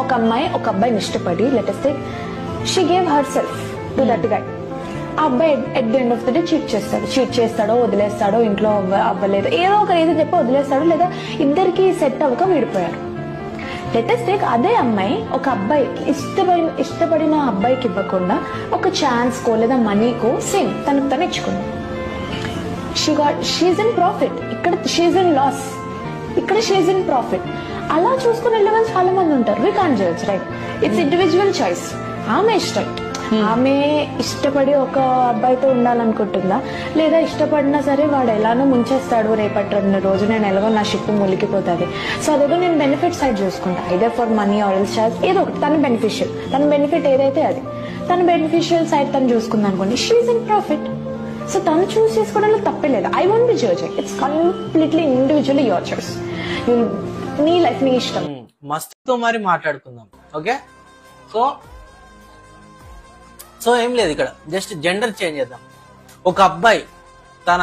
ఒక అమ్మాయి ఒక అబ్బాయిని ఇష్టపడి let us say she gave herself to that guy. ఆ అబ్బాయి at the end of the day cheat చేస్తాడో వదిలేస్తాడో, ఇంట్లో అవ్వలేదు ఏదో ఒక రీజన్ చెప్పి వదిలేస్తాడో, లేదా ఇద్దరికి సెట్ అవ్వక విడిపోయారు. లెట్ us take అదే అమ్మాయి ఒక అబ్బాయి ఇష్టపడిన అబ్బాయికి ఇవ్వకుండా ఒక ఛాన్స్ కో లేదా మనీకో సేమ్ తనకు తను ఇచ్చుకుంది. షీఈ్ ఇన్ ప్రాఫిట్, ఇక్కడ షీఈ్ ఇన్ లాస్, ఇక్కడ షీఈ్ ఇన్ ప్రాఫిట్. అలా చూసుకుని వెళ్ళే వాళ్ళు చాలా మంది ఉంటారు. We can't judge, right? It's individual choice. ఆమె ఇష్టం, ఆమె ఇష్టపడి ఒక అబ్బాయితో ఉండాలనుకుంటుందా, లేదా ఇష్టపడినా సరే వాడు ఎలానో ముంచేస్తాడు, రేపటి రోజు నేను ఎలాగో నా షిప్ ములిగిపోతుంది, సో అదేదో నేను బెనిఫిట్ సైడ్ చూసుకుంటా, either for money or else charge, ఏదో ఒకటి తన బెనిఫిట్ ఏదైతే అది తన బెనిఫిషియల్ సైడ్ తను చూసుకుంది అనుకోండి, షీఈ్ ఇన్ ప్రాఫిట్. సో తను చూస్ చేసుకోవడంలో తప్పే లేదు. I won't be judging, it's completely individually your choice. నీ లైఫ్ నీ ఇష్టం. మస్తు మరి మాట్లాడుకుందాం. ఓకే, సో ఏం లేదు, ఇక్కడ జస్ట్ జెండర్ చేంజ్ చేద్దాం. ఒక అబ్బాయి తన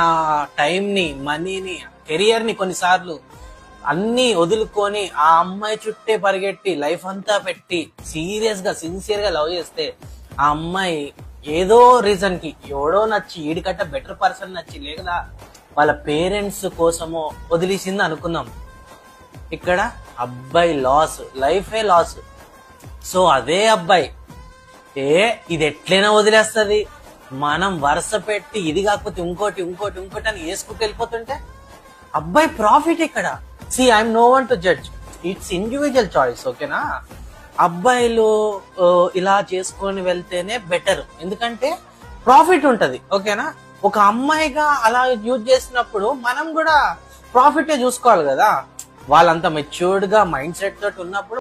టైం ని, మనీని, కెరియర్ ని కొన్నిసార్లు అన్ని వదులుకొని ఆ అమ్మాయి చుట్టే పరిగెట్టి లైఫ్ అంతా పెట్టి సీరియస్ గా సిన్సియర్ గా లవ్ చేస్తే, ఆ అమ్మాయి ఏదో రీజన్ కి ఎవడో నచ్చి, ఈడికట్ట బెటర్ పర్సన్ నచ్చి, లేదా వాళ్ళ పేరెంట్స్ కోసమో వదిలేసింది అనుకుందాం. ఇక్కడ అబ్బాయి లాస్, లైఫే లాస్. సో అదే అబ్బాయి ఇది ఎట్లైనా వదిలేస్తుంది, మనం వరుస పెట్టి ఇది కాకపోతే ఇంకోటి అని వేసుకుంటూ వెళ్ళిపోతుంటే అబ్బాయి ప్రాఫిట్. ఇక్కడ see I'm no one to judge, it's individual choice. ఓకేనా? అబ్బాయిలు ఇలా చేసుకొని వెళ్తేనే బెటర్, ఎందుకంటే ప్రాఫిట్ ఉంటది. ఓకేనా? ఒక అమ్మాయిగా అలా యూజ్ చేసినప్పుడు మనం కూడా ప్రాఫిటే చూసుకోవాలి కదా. వాళ్ళంతా మెచ్యూర్డ్ గా మైండ్ సెట్ తోటి ఉన్నప్పుడు